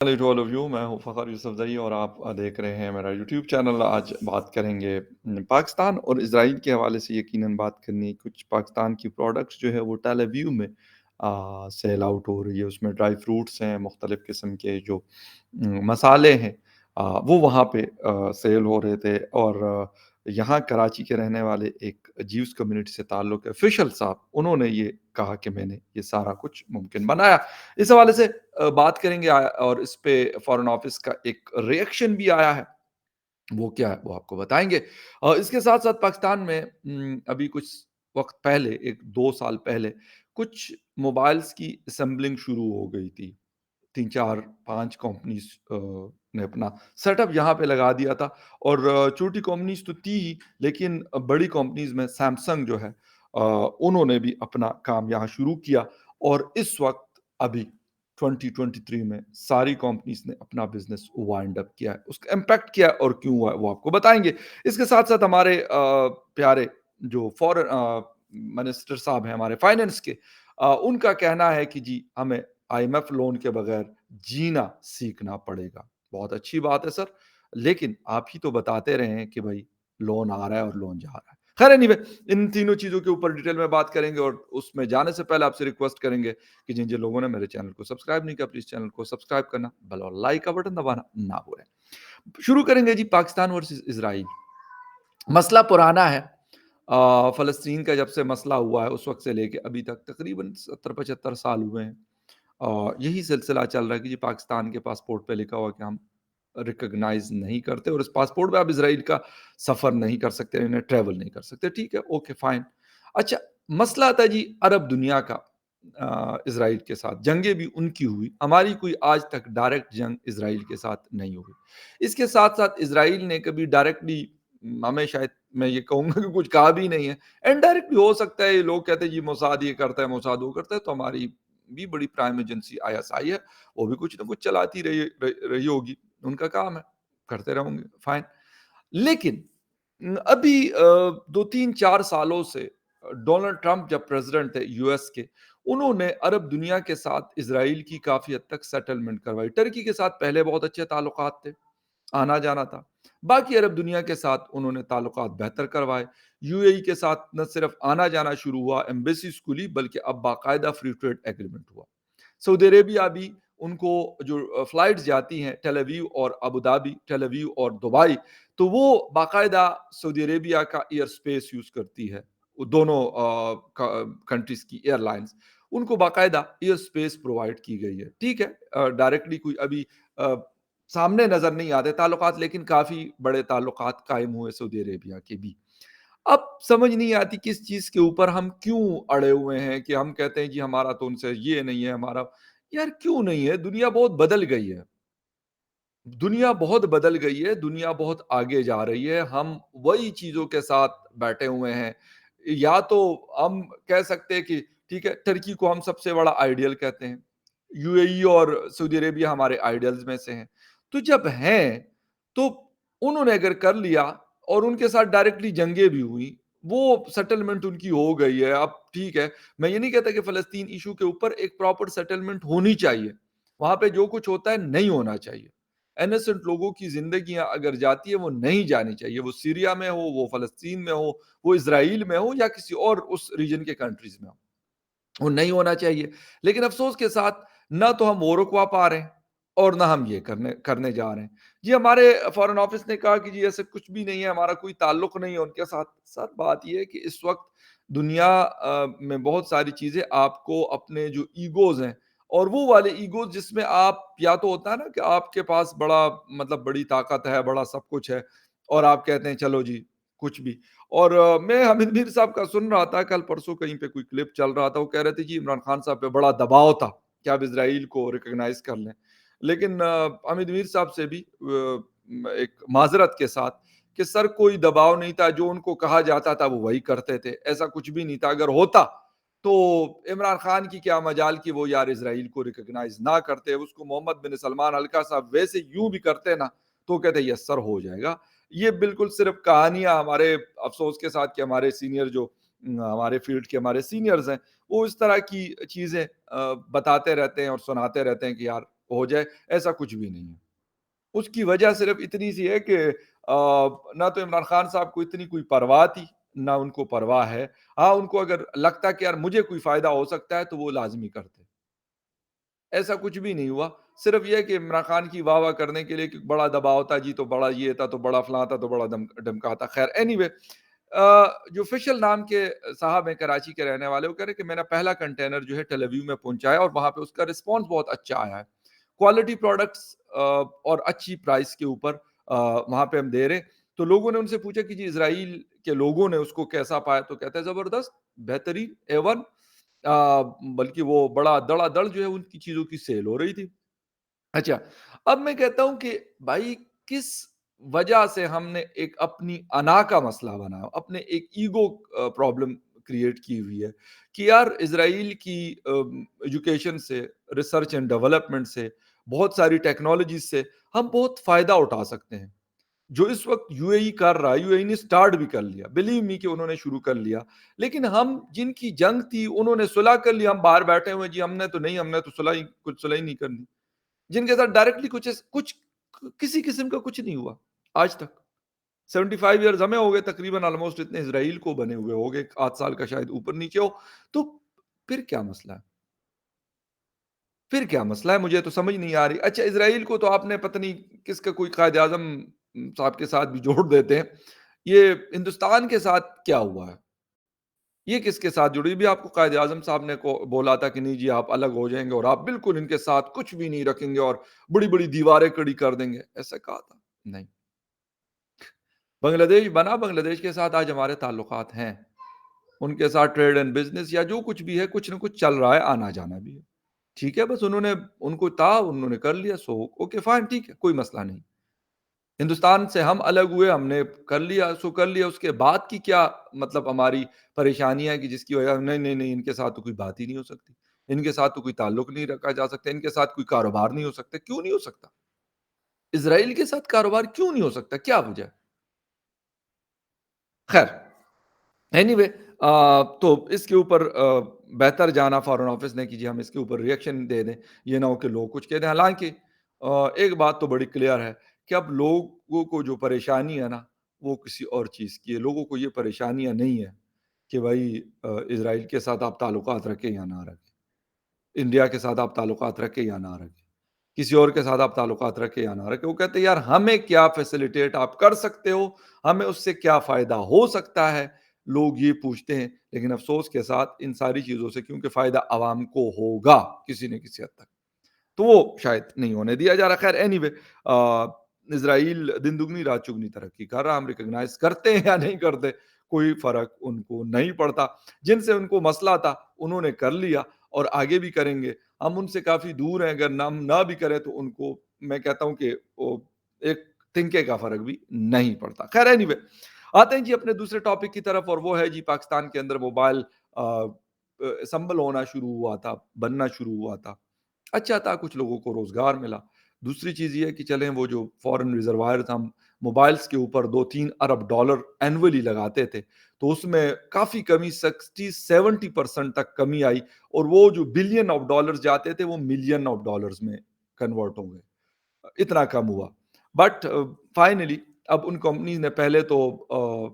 Hello to all of you. मैं हूं फ़खर यूसुफ़ज़ई और आप देख रहे हैं मेरा यूट्यूब चैनल। आज बात करेंगे पाकिस्तान और इज़राइल के हवाले से। यकीनन बात करनी है। कुछ पाकिस्तान की प्रोडक्ट्स जो है वो टेल अवीव में सेल आउट हो रही है। उसमें ड्राई फ्रूट्स हैं, मुख्तलिफ़ किस्म के जो मसाले हैं, वो वहाँ पे सेल हो रहे थे। और यहाँ कराची के रहने वाले एक ज्यूज़ कम्युनिटी से ताल्लुक़ है, फ़िशल साहब, उन्होंने ये कहा कि मैंने ये सारा कुछ मुमकिन बनाया। इस हवाले से बात करेंगे और इस पे फॉरेन ऑफिस का एक रिएक्शन भी आया है। वो क्या है वो आपको बताएँगे। इसके साथ-साथ पाकिस्तान में अभी कुछ वक़्त पहले, 1-2 साल पहले कुछ मोबाइल्स की असेंबलिंग शुरू हो गई थी। 3, 4, 5 कंपनीज़ ने अपना सेटअप यहाँ पे लगा दिया था। और छोटी कंपनीज़ तो थी ही, लेकिन बड़ी कंपनीज़ में सैमसंग जो है, उन्होंने भी अपना काम यहाँ शुरू किया। और इस वक़्त अभी 2023 में सारी कंपनीज़ ने अपना बिज़नेस वाइंड अप किया है। उसका इम्पैक्ट क्या है और क्यों हुआ है वो आपको बताएँगे। इसके साथ-साथ हमारे प्यारे जो मिनिस्टर साहब हैं हमारे फाइनेंस के, उनका कहना है कि जी हमें आईएमएफ लोन के बगैर जीना सीखना पड़ेगा। बहुत अच्छी बात है सर, लेकिन आप ही तो बताते रहे हैं कि भई लोन आ रहा है और लोन जा रहा है। खैर एनीवे, इन तीनों चीज़ों के ऊपर डिटेल में बात करेंगे। और उसमें जाने से पहले आपसे रिक्वेस्ट करेंगे कि जिन-जिन लोगों ने मेरे चैनल को सब्सक्राइब नहीं किया, प्लीज़ चैनल को सब्सक्राइब करना, बेल और लाइक का बटन दबाना ना भूलें। शुरू करेंगे जी पाकिस्तान वर्सेस इज़राइल। मसला पुराना है। फ़लस्तीन का जब से मसला हुआ है उस वक़्त से लेके अभी तक तकरीबन 70-75 साल हुए हैं। यही सिलसिला चल रहा है कि जी पाकिस्तान के पासपोर्ट पे लिखा हुआ है कि हम रिकॉग्नाइज़ नहीं करते और इस पासपोर्ट पे आप इज़राइल का सफ़र नहीं कर सकते, इन्हें ट्रैवल नहीं कर सकते। ठीक है, ओके फाइन। अच्छा, मसला आता है जी अरब दुनिया का इज़राइल के साथ। जंगें भी उनकी हुई, हमारी कोई आज तक डायरेक्ट जंग इज़राइल के साथ नहीं हुई। इसके साथ-साथ इज़राइल ने कभी डायरेक्टली हमें शायद मैं ये कहूँगा कि कुछ कहा भी नहीं है। इनडायरेक्टली हो सकता है, ये लोग कहते हैं जी मोसाद ये करता है, मोसाद वो करता है, तो हमारी भी बड़ी प्राइम एजेंसी आईएसआई है, वो भी कुछ ना कुछ चलाती रही होगी, उनका काम है, करते रहेंगे, फाइन। लेकिन अभी 2-3-4 सालों से डोनाल्ड ट्रंप जब प्रेज़िडेंट थे यूएस के, उन्होंने अरब दुनिया के साथ इज़राइल की काफ़ी हद तक सेटलमेंट करवाई। टर्की के साथ पहले बहुत अच्छे ताल्लुकात थे, आना-जाना था। बाकी अरब दुनिया के साथ उन्होंने ताल्लुकात बेहतर करवाए। यूएई के साथ न सिर्फ़ आना-जाना शुरू हुआ, एम्बेसीज़ खुली, बल्कि अब बाकायदा फ्री ट्रेड एग्रीमेंट हुआ। सऊदी अरेबिया भी उनको जो फ्लाइट्स जाती हैं टेल अवीव और अबू धाबी, टेल अवीव और दुबई, तो वो बाकायदा सऊदी अरेबिया का एयर स्पेस यूज़ करती है। वो दोनों कंट्रीज़ की एयरलाइन्स, उनको बाकायदा एयर स्पेस प्रोवाइड की गई है। ठीक है, डायरेक्टली कोई अभी अ, सामने नज़र नहीं आते ताल्लुकात, लेकिन काफ़ी बड़े ताल्लुकात कायम हुए सऊदी अरेबिया के भी। अब समझ नहीं आती किस चीज़ के ऊपर हम क्यों अड़े हुए हैं कि हम कहते हैं जी हमारा तो उनसे ये नहीं है, हमारा यार क्यों नहीं है? दुनिया बहुत बदल गई है। दुनिया बहुत बदल गई है, दुनिया बहुत आगे जा रही है, हम वही चीज़ों के साथ बैठे हुए हैं। या तो हम कह सकते हैं कि ठीक है, टर्की को हम सबसे बड़ा आइडियल कहते हैं। यूएई और सऊदी अरेबिया हमारे आइडियल्स में से हैं। तो जब हैं, तो उन्होंने अगर कर लिया और उनके साथ डायरेक्टली जंगें भी हुई, वो सेटलमेंट उनकी हो गई है। अब ठीक है, मैं ये नहीं कहता कि फ़लस्तीन इश्यू के ऊपर एक प्रॉपर सेटलमेंट होनी चाहिए। वहाँ पे जो कुछ होता है नहीं होना चाहिए। इनोसेंट लोगों की ज़िंदगियाँ अगर जाती है, वो नहीं जानी चाहिए। वो सीरिया में हो, वो फ़लस्तीन में हो, वो इज़राइल में हो या किसी और उस रीजन के कंट्रीज़ में हो। वो नहीं होना चाहिए। लेकिन अफ़सोस के साथ ना तो हम वो रुकवा पा रहे हैं और ना हम ये करने करने जा रहे हैं। जी, हमारे फ़ॉरेन ऑफ़िस ने कहा कि जी ऐसा कुछ भी नहीं है, हमारा कोई ताल्लुक नहीं है उनके साथ। सर बात ये है कि इस वक़्त दुनिया में बहुत सारी चीज़ें आपको अपने जो ईगोज़ हैं और वो वाले ईगोज़ जिसमें आप या तो होता है ना कि आपके पास बड़ा मतलब बड़ी ताकत है, बड़ा सब कुछ है और आप कहते हैं चलो जी, कुछ भी। और मैं हामिद मीर साहब का सुन रहा था कल-परसों, कहीं पे कोई क्लिप चल रहा था, वो कह रहे थे जी इमरान खान साहब पे बड़ा दबाव था कि आप इज़राइल को रिकॉग्नाइज़ कर लें। लेकिन हामिद मीर साहब से भी एक माज़रत के साथ कि सर कोई दबाव नहीं था, जो उनको कहा जाता था वो वही करते थे, ऐसा कुछ भी नहीं था। अगर होता तो इमरान खान की क्या मजाल कि वो यार इज़राइल को रिकॉग्नाइज़ ना करते, उसको मोहम्मद बिन सलमान हल्का सा वैसे यूँ भी करते ना, तो कहते यस सर हो जाएगा। ये बिल्कुल सिर्फ कहानियाँ हमारे अफ़सोस के साथ कि हमारे सीनियर जो हमारे फ़ील्ड के हमारे सीनियर्स हैं, वो इस तरह की चीज़ें बताते रहते हैं और सुनाते रहते हैं कि यार ہو جائے، ایسا کچھ بھی نہیں ہے۔ اس کی وجہ صرف اتنی سی ہے کہ نہ تو عمران خان صاحب کو اتنی کوئی پرواہ تھی، نہ ان کو پرواہ ہے۔ ہاں، ان کو اگر لگتا کہ یار مجھے کوئی فائدہ ہو سکتا ہے تو وہ لازمی کرتے۔ ایسا کچھ بھی نہیں ہوا، صرف یہ کہ عمران خان کی واہ واہ کرنے کے لیے کہ بڑا دباؤ تھا جی، تو بڑا یہ تھا، تو بڑا فلاں تھا، تو بڑا ڈمکا تھا۔ خیر اینی وے، جو فشل نام کے صاحب ہیں کراچی کے رہنے والے، وہ کہہ رہے کہ میں نے پہلا کنٹینر جو ہے ٹیل اویو میں پہنچایا اور وہاں پہ اس کا رسپانس بہت اچھا آیا ہے، کوالٹی پروڈکٹس اور اچھی پرائس کے اوپر وہاں پہ ہم دے رہے ہیں۔ تو لوگوں نے ان سے پوچھا کہ جی اسرائیل کے لوگوں نے اس کو کیسا پایا، تو کہتے ہیں زبردست، بہترین، اے ون، بلکہ وہ بڑا دڑا دڑ جو ہے ان کی چیزوں کی سیل ہو رہی تھی۔ اچھا، اب میں کہتا ہوں کہ بھائی کس وجہ سے ہم نے ایک اپنی انا کا مسئلہ بنایا، اپنے ایک ایگو پرابلم کریٹ کی ہوئی ہے کہ یار اسرائیل کی ایجوکیشن سے، ریسرچ اینڈ ڈیولپمنٹ سے، بہت ساری ٹیکنالوجیز سے ہم بہت فائدہ اٹھا سکتے ہیں۔ جو اس وقت یو اے ای کر رہا ہے، یو اے ای نے سٹارٹ بھی کر لیا، بلیو می کہ انہوں نے شروع کر لیا، لیکن ہم جن کی جنگ تھی انہوں نے صلح کر لی، ہم باہر بیٹھے ہوئے جی ہم نے تو نہیں، ہم نے تو صلح ہی نہیں کرنی۔ جن کے ساتھ ڈائریکٹلی کچھ کسی قسم کا کچھ نہیں ہوا آج تک، 75 ایئرز ہمیں ہو گئے تقریباً، آلموسٹ اتنے اسرائیل کو بنے ہوئے ہو گئے، 8 سال کا شاید اوپر نیچے ہو۔ تو پھر کیا مسئلہ ہے؟ پھر کیا مسئلہ ہے؟ مجھے تو سمجھ نہیں آ رہی۔ اچھا، اسرائیل کو تو آپ نے پتہ نہیں کس کا کوئی قائد اعظم صاحب کے ساتھ بھی جوڑ دیتے ہیں، یہ ہندوستان کے ساتھ کیا ہوا ہے؟ یہ کس کے ساتھ جڑی؟ بھی آپ کو قائد اعظم صاحب نے کو بولا تھا کہ نہیں جی آپ الگ ہو جائیں گے اور آپ بالکل ان کے ساتھ کچھ بھی نہیں رکھیں گے اور بڑی بڑی دیواریں کھڑی کر دیں گے، ایسا کہا تھا؟ نہیں۔ بنگلہ دیش بنا، بنگلہ دیش کے ساتھ آج ہمارے تعلقات ہیں، ان کے ساتھ ٹریڈ اینڈ بزنس یا جو کچھ بھی ہے، کچھ نہ کچھ چل رہا ہے، آنا جانا بھی ہے۔ ٹھیک ہے، بس انہوں نے، ان کو تھا، انہوں نے کر لیا، سو اوکے فائن، ٹھیک ہے، کوئی مسئلہ نہیں۔ ہندوستان سے ہم الگ ہوئے، ہم نے کر لیا سو کر لیا، اس کے بعد کی کیا مطلب ہماری پریشانیاں ہیں کہ جس کی وجہ نہیں نہیں نہیں ان کے ساتھ تو کوئی بات ہی نہیں ہو سکتی، ان کے ساتھ تو کوئی تعلق نہیں رکھا جا سکتا، ان کے ساتھ کوئی کاروبار نہیں ہو سکتا۔ کیوں نہیں ہو سکتا؟ اسرائیل کے ساتھ کاروبار کیوں نہیں ہو سکتا؟ کیا وجہ ہے؟ خیر اینی وے، تو اس کے اوپر بہتر جانا فارن آفس نے کہ جی ہم اس کے اوپر ریئیکشن دے دیں، یہ نہ ہو کہ لوگ کچھ کہہ دیں۔ حالانکہ ایک بات تو بڑی کلیئر ہے کہ اب لوگوں کو جو پریشانی ہے نا، وہ کسی اور چیز کی ہے۔ لوگوں کو یہ پریشانیاں نہیں ہے کہ بھائی اسرائیل کے ساتھ آپ تعلقات رکھیں یا نہ رکھیں، انڈیا کے ساتھ آپ تعلقات رکھیں یا نہ رکھیں، کسی اور کے ساتھ آپ تعلقات رکھیں یا نہ رکھیں۔ وہ کہتے ہیں یار ہمیں کیا فیسیلیٹیٹ آپ کر سکتے ہو، ہمیں اس سے کیا فائدہ ہو سکتا ہے، لوگ یہ پوچھتے ہیں۔ لیکن افسوس کے ساتھ ان ساری چیزوں سے کیونکہ فائدہ عوام کو ہوگا کسی نہ کسی حد تک، تو وہ شاید نہیں ہونے دیا جا رہا۔ خیر اینی وے، اسرائیل دن دگنی رات چگنی ترقی کر رہا، ہم ریکگنائز کرتے ہیں یا نہیں کرتے، کوئی فرق ان کو نہیں پڑتا۔ جن سے ان کو مسئلہ تھا انہوں نے کر لیا اور آگے بھی کریں گے۔ ہم ان سے کافی دور ہیں، اگر ہم نہ بھی کریں تو ان کو میں کہتا ہوں کہ وہ ایک تنکے کا فرق بھی نہیں پڑتا۔ خیر اینی وے، آتے ہیں جی اپنے دوسرے ٹاپک کی طرف، اور وہ ہے جی پاکستان کے اندر موبائل اسمبل ہونا شروع ہوا تھا، بننا شروع ہوا تھا، اچھا تھا، کچھ لوگوں کو روزگار ملا۔ دوسری چیز یہ ہے کہ چلیں وہ جو فورن ریزروائرز ہم موبائلز کے اوپر 2-3 ارب ڈالر اینولی لگاتے تھے، تو اس میں کافی کمی، 60-70% تک کمی آئی، اور وہ جو بلین آف ڈالرز جاتے تھے وہ ملین آف ڈالرز میں کنورٹ ہو گئے، اتنا کم ہوا۔ بٹ فائنلی اب ان کمپنیز نے پہلے تو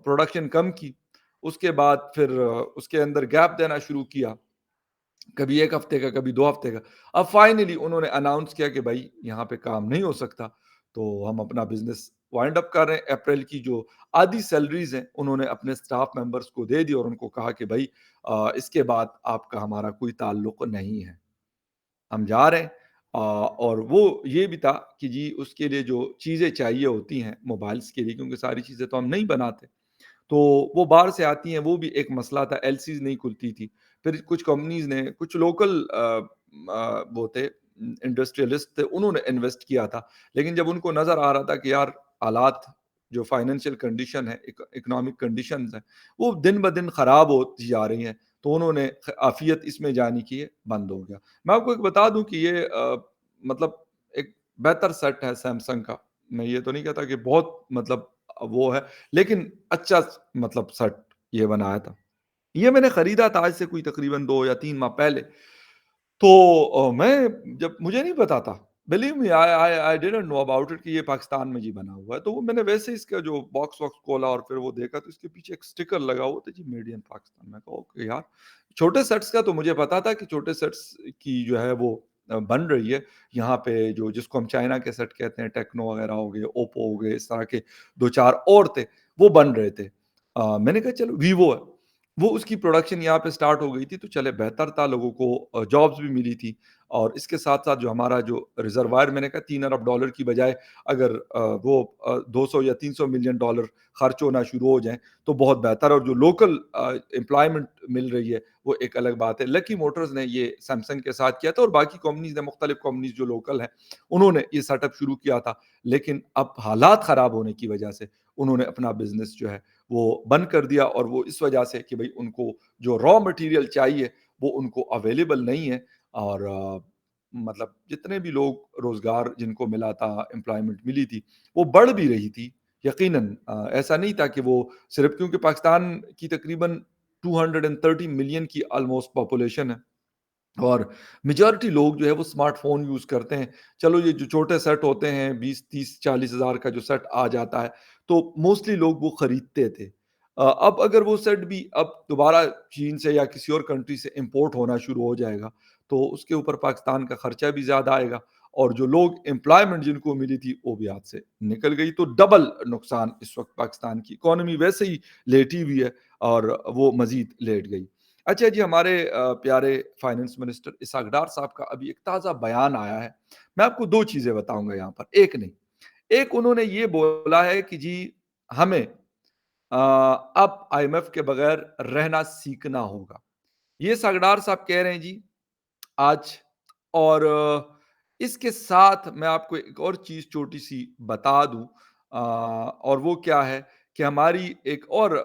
پروڈکشن کم کی، اس کے بعد پھر اس کے اندر گیپ دینا شروع کیا، کبھی 1 ہفتے کا، کبھی 2 ہفتے کا۔ اب فائنلی انہوں نے اناؤنس کیا کہ بھائی یہاں پہ کام نہیں ہو سکتا، تو ہم اپنا بزنس وائنڈ اپ کر رہے ہیں۔ اپریل کی جو آدھی سیلریز ہیں انہوں نے اپنے سٹاف ممبرس کو دے دی اور ان کو کہا کہ بھائی اس کے بعد آپ کا ہمارا کوئی تعلق نہیں ہے، ہم جا رہے ہیں۔ اور وہ یہ بھی تھا کہ جی اس کے لیے جو چیزیں چاہیے ہوتی ہیں موبائلس کے لیے، کیونکہ ساری چیزیں تو ہم نہیں بناتے، تو وہ باہر سے آتی ہیں، وہ بھی ایک مسئلہ تھا، ایل سیز نہیں کھلتی تھی۔ پھر کچھ کمپنیز نے، کچھ لوکل وہ تھے انڈسٹریلسٹ تھے، انہوں نے انویسٹ کیا تھا، لیکن جب ان کو نظر آ رہا تھا کہ یار حالات جو فائنینشیل کنڈیشن ہے، اکنامک کنڈیشنز ہیں، وہ دن بدن خراب ہوتی جا رہی ہیں، تو انہوں نے عافیت اس میں جانی کی ہے، بند ہو گیا۔ میں آپ کو ایک بتا دوں کہ یہ مطلب ایک بہتر سیٹ ہے سیمسنگ کا، میں یہ تو نہیں کہتا کہ بہت مطلب وہ ہے، لیکن اچھا مطلب سیٹ یہ بنایا تھا۔ یہ میں نے خریدا تھا آج سے کوئی تقریباً 2 یا 3 ماہ پہلے، تو میں جب مجھے نہیں پتا تھا، believe me, I didn't know about it कि ये पाकिस्तान में जी बना हुआ है। तो वो मैंने वैसे ही इसका जो बॉक्स वॉक्स खोला और फिर वो देखा तो इसके पीछे एक स्टिकर लगा हुआ था जी, मेड इन पाकिस्तान। मैं कहा ओके यार। छोटे सेट्स का तो मुझे पता था कि छोटे सेट्स की जो है वो बन रही है यहाँ पे, जो जिसको हम चाइना के सेट कहते हैं, टेक्नो वगैरह हो गए, ओप्पो हो गए, इस तरह के 2-4 और थे, वो बन रहे थे। मैंने कहा चलो वीवो है, वो उसकी प्रोडक्शन यहाँ पे स्टार्ट हो गई थी तो चले बेहतर था, लोगों को जॉब्स भी मिली थी। और इसके साथ-साथ जो हमारा जो रिज़र्वायर, मैंने कहा $3 अरब डॉलर की बजाय अगर वो 200 या $300 मिलियन डॉलर खर्च होना शुरू हो जाएँ, तो बहुत बेहतर। और जो लोकल एम्प्लॉयमेंट मिल रही है, वो एक अलग बात है। लकी मोटर्स ने ये सैमसंग के साथ किया था और बाकी कंपनीज़ ने, मुख्तलिफ कंपनीज़ जो लोकल हैं, उन्होंने ये सेटअप शुरू किया था। लेकिन अब हालात ख़राब होने की वजह से उन्होंने अपना बिज़नेस जो है, वो बंद कर दिया और वो इस वजह से कि भई उनको जो रॉ मटेरियल चाहिए, वो उनको अवेलेबल नहीं है। और मतलब जितने भी लोग रोज़गार जिनको मिला था, एम्प्लॉयमेंट मिली थी, वो बढ़ भी रही थी। यकीनन ऐसा नहीं था कि वो सिर्फ़ क्योंकि पाकिस्तान की तकरीबन 230 मिलियन की ऑलमोस्ट पॉपुलेशन है। और मेजॉरिटी लोग जो है वो स्मार्टफ़ोन यूज़ करते हैं। चलो ये जो छोटे सेट होते हैं 20, 30, 40 हज़ार का जो सेट आ जाता है, तो मोस्टली लोग वो खरीदते थे। अब अगर वो सेट भी अब दोबारा चीन से या किसी और कंट्री से इम्पोर्ट होना शुरू हो जाएगा, तो उसके ऊपर पाकिस्तान का खर्चा भी ज़्यादा आएगा और जो लोग एम्प्लॉयमेंट जिनको मिली थी, वो भी हाथ से निकल गई। तो डबल नुकसान इस वक़्त पाकिस्तान की इकॉनमी वैसे ही लेटी हुई है और वो मज़ीद लेट गई। अच्छा जी, हमारे प्यारे फाइनेंस मिनिस्टर इसहाक डार साहब का अभी एक ताज़ा बयान आया है। मैं आपको 2 चीज़ें बताऊँगा यहाँ पर, 1 नहीं। एक उन्होंने ये बोला है कि जी हमें अब आईएमएफ के बगैर रहना सीखना होगा। ये इसहाक डार साहब कह रहे हैं जी आज। और इसके साथ मैं आपको एक और चीज़ छोटी-सी बता दूँ, और वो क्या है कि हमारी एक और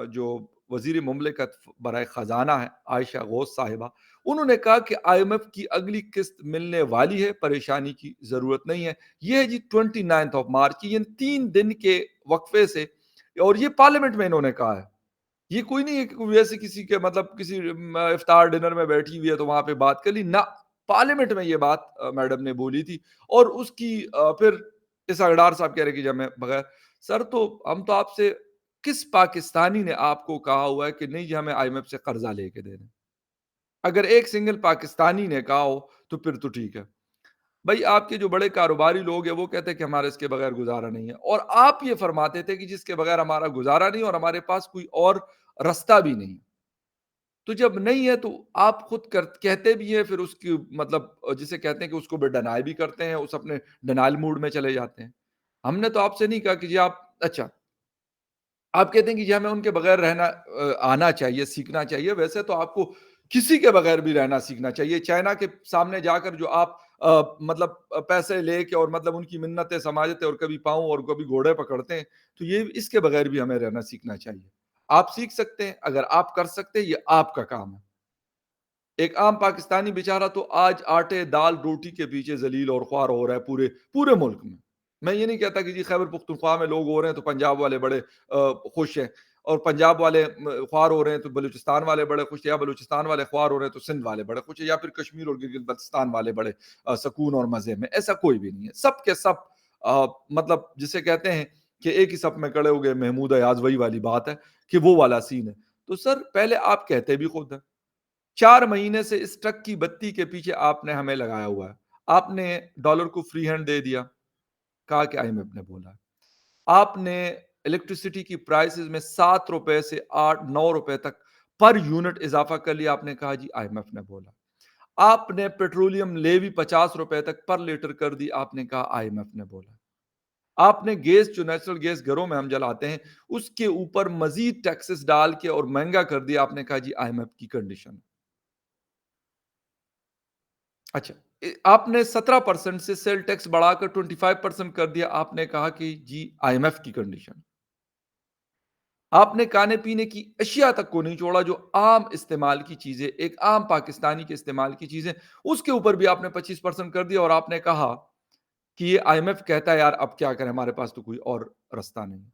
जो वज़ीर मुमलिकत बराए ख़ज़ाना है, आयशा गौस साहिबा, उन्होंने कहा कि आईएमएफ की अगली किस्त मिलने वाली है, परेशानी की ज़रूरत नहीं है। ये है जी 29th ऑफ मार्च की, यानी 3 दिन के वक़्फ़े से। और ये पार्लियामेंट में इन्होंने कहा है। ये कोई नहीं है कि कोई वैसे किसी के मतलब किसी इफ्तार डिनर में बैठी हुई है तो वहाँ पे बात कर ली ना, पार्लियामेंट में ये बात मैडम ने बोली थी। और उसकी फिर इस अगडार साहब कह रहे कि जब मैं बगैर, सर तो हम तो आपसे, किस पाकिस्तानी ने आपको कहा हुआ है कि नहीं जी हमें आईएमएफ से कर्जा लेके देना है? अगर एक सिंगल पाकिस्तानी ने कहा हो तो फिर तो ठीक है। भाई आपके जो बड़े कारोबारी लोग हैं वो कहते हैं कि हमारा इसके बगैर गुजारा नहीं है, और आप ये फरमाते थे कि जिसके बगैर हमारा गुजारा नहीं और हमारे पास कोई और रास्ता भी नहीं। तो जब नहीं है तो आप खुद कहते भी हैं, फिर उसकी मतलब जिसे कहते हैं कि उसको भी डिनाई भी करते हैं, उस अपने डिनायल मूड में चले जाते हैं। हमने तो आपसे नहीं कहा कि जी आप अच्छा, आप कहते हैं कि जी हमें उनके बगैर रहना आना चाहिए, सीखना चाहिए। वैसे तो आपको किसी के बगैर भी रहना सीखना चाहिए। चाइना के सामने जाकर जो आप मतलब पैसे लेके और मतलब उनकी मिन्नतें समाजते और कभी पाँव और कभी घोड़े पकड़ते हैं, तो ये इसके बगैर भी हमें रहना सीखना चाहिए। आप सीख सकते हैं, अगर आप कर सकते हैं, ये आपका काम है। एक आम पाकिस्तानी बेचारा तो आज आटे, दाल, रोटी के पीछे ज़लील और ख्वार हो रहा है पूरे पूरे मुल्क में। मैं ये नहीं कहता कि जी खैबर पख्तूनख्वा में लोग हो रहे हैं तो पंजाब वाले बड़े खुश हैं, और पंजाब वाले ख्वार हो रहे हैं तो बलूचिस्तान वाले बड़े खुश हैं, या बलूचिस्तान वाले ख्वार हो रहे हैं तो सिंध वाले बड़े खुश हैं, या फिर कश्मीर और गिलगित-बल्तिस्तान वाले बड़े सुकून और मज़े में। ऐसा कोई भी नहीं है। सब के सब मतलब जिसे कहते हैं कि एक ही सफ़ में खड़े हो गए महमूद अयाज़, वही वाली बात है कि वो वाला सीन है। तो सर पहले आप कहते भी खुद हैं। 4 महीने से इस ट्रक की बत्ती के पीछे आपने हमें लगाया हुआ है। आपने डॉलर को फ्री हैंड दे दिया, कहा कि आईएमएफ ने बोला है। आपने इलेक्ट्रिसिटी की प्राइसेज़ में ₹7 से 8-9 रुपए तक पर यूनिट इज़ाफ़ा कर लिया, आपने कहा जी आईएमएफ ने बोला। आपने पेट्रोलियम लेवी ₹50 तक पर लीटर कर दी, आपने कहा आईएमएफ ने बोला। आपने गैस, जो नेचुरल गैस घरों में हम जलाते हैं, उसके ऊपर मज़ीद टैक्सेस डाल के और महँगा कर दिया, आपने कहा जी आईएमएफ की कंडीशन। अच्छा, आपने 17% से सेल टैक्स बढ़ाकर 25% कर दिया, आपने कहा कि जी आईएमएफ की कंडीशन। आपने खाने-पीने की अशिया तक को नहीं छोड़ा, जो आम इस्तेमाल की चीज़ें, एक आम पाकिस्तानी के इस्तेमाल की चीज़ें, उसके ऊपर भी आपने 25% कर दिया और आपने कहा कि ये आईएमएफ कहता है यार अब क्या करें, हमारे पास तो कोई और रास्ता नहीं।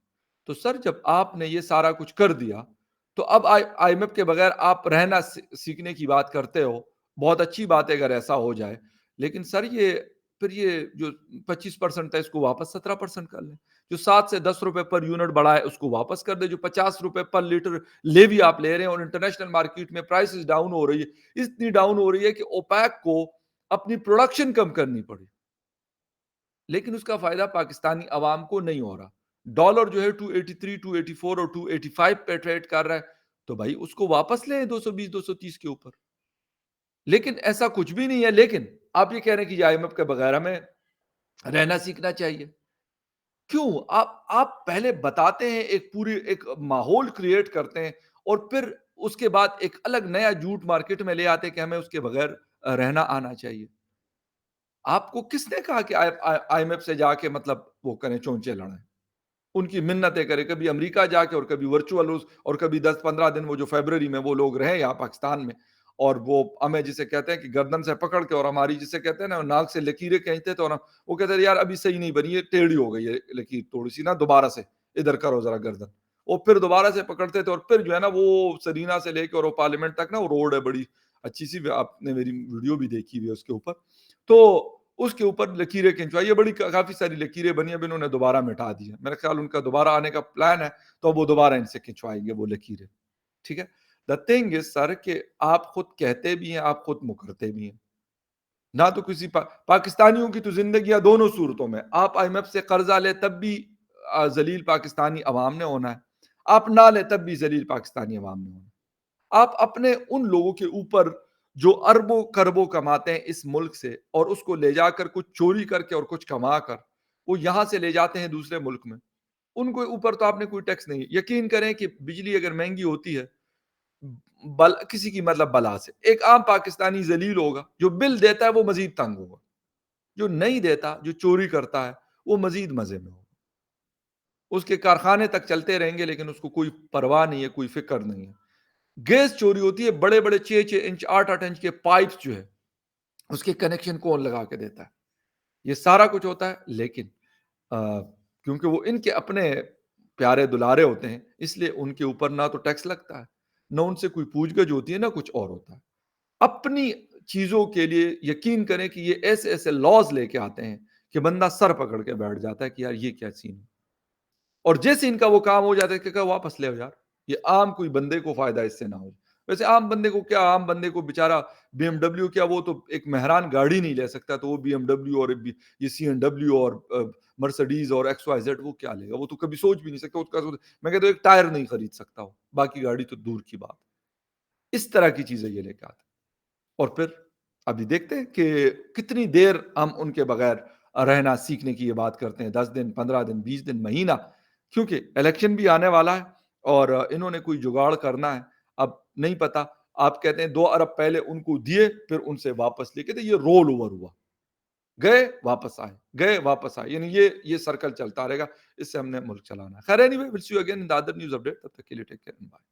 तो सर जब आपने ये सारा कुछ कर दिया, तो अब आईएमएफ के बगैर आप रहना सीखने की बात करते हो। बहुत अच्छी बात है अगर ऐसा हो जाए। लेकिन सर ये پھر یہ جو 25% ہے اس کو واپس 17% کر لیں، جو 7 سے 10 روپے پر یونٹ بڑھا ہے اس کو واپس کر دے، جو 50 روپے پر لیٹر لیوی آپ لے رہے ہیں اور انٹرنیشنل مارکیٹ میں پرائسز ڈاؤن ہو رہی ہے، اتنی ڈاؤن ہو رہی ہے کہ اوپیک کو اپنی پروڈکشن کم کرنی پڑی، لیکن اس کا فائدہ پاکستانی عوام کو نہیں ہو رہا۔ ڈالر جو ہے 283 284 اور 285 پہ ٹریڈ کر رہا ہے، تو بھائی اس کو واپس لیں 220 230 کے اوپر، لیکن ایسا کچھ بھی نہیں ہے۔ لیکن آپ یہ کہہ رہے ہیں کہ آئی ایم ایف کے بغیر ہمیں رہنا سیکھنا چاہیے، کیوں؟ آپ پہلے بتاتے ہیں، ایک پوری ایک ماحول کریٹ کرتے ہیں، اور پھر اس کے بعد ایک الگ نیا جھوٹ مارکیٹ میں لے آتے ہیں کہ ہمیں اس کے بغیر رہنا آنا چاہیے۔ آپ کو کس نے کہا کہ آئی ایم ایف سے جا کے مطلب وہ کریں، چونچے لڑیں، ان کی منتیں کریں، کبھی امریکہ جا کے اور کبھی ورچوئل اور کبھی 10 15 دن وہ جو فیبرری میں وہ لوگ رہے یہاں پاکستان میں، اور وہ ہمیں جسے کہتے ہیں کہ گردن سے پکڑ کے، اور ہماری جسے کہتے ہیں نا ناک سے لکیریں کھینچتے، تو وہ کہتے ہیں یار ابھی صحیح نہیں بنی، یہ ٹیڑھی ہو گئی ہے لکیر تھوڑی سی نا، دوبارہ سے ادھر کرو ذرا گردن، اور پھر دوبارہ سے پکڑتے تھے، اور پھر جو ہے نا وہ سرینا سے لے کے اور وہ پارلیمنٹ تک نا وہ روڈ ہے بڑی اچھی سی، آپ نے میری ویڈیو بھی دیکھی ہوئی ہے اس کے اوپر، تو اس کے اوپر لکیریں کھنچوائی، یہ بڑی کافی ساری لکیریں بنی، اب انہوں نے دوبارہ مٹا دی ہے، میرا خیال ان کا دوبارہ آنے کا پلان ہے، تو وہ دوبارہ ان سے کھنچوائیں گے وہ لکیریں، ٹھیک ہے۔ دا تھنگ از سر کہ آپ خود کہتے بھی ہیں، آپ خود مکرتے بھی ہیں، نہ تو کسی پاکستانیوں کی تو زندگیاں دونوں صورتوں میں، آپ آئی ایم ایف سے قرضہ لے تب بھی ذلیل پاکستانی عوام نے ہونا ہے، آپ نہ لے تب بھی ذلیل پاکستانی عوام نے ہونا ہے۔ آپ اپنے ان لوگوں کے اوپر جو اربوں کربوں کماتے ہیں اس ملک سے، اور اس کو لے جا کر کچھ چوری کر کے اور کچھ کما کر وہ یہاں سے لے جاتے ہیں دوسرے ملک میں، ان کو اوپر تو آپ نے کوئی ٹیکس نہیں۔ یقین کریں کہ بجلی اگر مہنگی ہوتی ہے کسی کی مطلب بلا سے، ایک عام پاکستانی ذلیل ہوگا، جو بل دیتا ہے وہ مزید تنگ ہوگا، جو نہیں دیتا، جو چوری کرتا ہے وہ مزید مزے میں ہوگا، اس کے کارخانے تک چلتے رہیں گے لیکن اس کو کوئی پرواہ نہیں ہے، کوئی فکر نہیں ہے۔ گیس چوری ہوتی ہے، بڑے بڑے 6 6 انچ 8 8 انچ کے پائپس جو ہے اس کے کنیکشن کون لگا کے دیتا ہے، یہ سارا کچھ ہوتا ہے، لیکن کیونکہ وہ ان کے اپنے پیارے دلارے ہوتے ہیں، اس لیے ان کے اوپر نہ تو ٹیکس لگتا ہے، نہ ان سے کوئی پوچھ گچھ ہوتی ہے، نہ کچھ اور ہوتا ہے۔ اپنی چیزوں کے لیے یقین کریں کہ یہ ایسے ایسے لاز لے کے آتے ہیں کہ بندہ سر پکڑ کے بیٹھ جاتا ہے کہ یار یہ کیا سین ہے، اور جیسے ان کا وہ کام ہو جاتا ہے کہ واپس لے آؤ یار، یہ عام کوئی بندے کو فائدہ اس سے نہ ہو۔ ویسے عام بندے کو کیا، عام بندے کو بےچارا بی ایم ڈبلیو کیا، وہ تو ایک مہران گاڑی نہیں لے سکتا، تو وہ بی ایم ڈبلیو اور یہ سی این ڈبلیو اور مرسڈیز اور ایکس وائی زیڈ وہ کیا لے گا، وہ تو کبھی سوچ بھی نہیں سکتا، اس کا میں کہتا ہوں ایک ٹائر نہیں خرید سکتا ہو، باقی گاڑی تو دور کی بات۔ اس طرح کی چیزیں یہ لے کے آتے، اور پھر ابھی دیکھتے ہیں کہ کتنی دیر ہم ان کے بغیر رہنا سیکھنے کی یہ بات کرتے ہیں، 10 دن 15 دن 20 دن مہینہ، کیونکہ الیکشن بھی آنے والا ہے اور انہوں نے کوئی جگاڑ کرنا ہے، اب نہیں پتا۔ آپ کہتے ہیں 2 ارب پہلے ان کو دیے، پھر ان سے واپس لے کے، تو یہ رول اوور ہوا، گئے واپس آئے، گئے واپس آئے، یعنی یہ سرکل چلتا رہے گا، اس سے ہم نے ملک چلانا ہے۔ خیر anyway, will see you again in the other news update, تب تک کے لیے ٹیک کیئر، بائے۔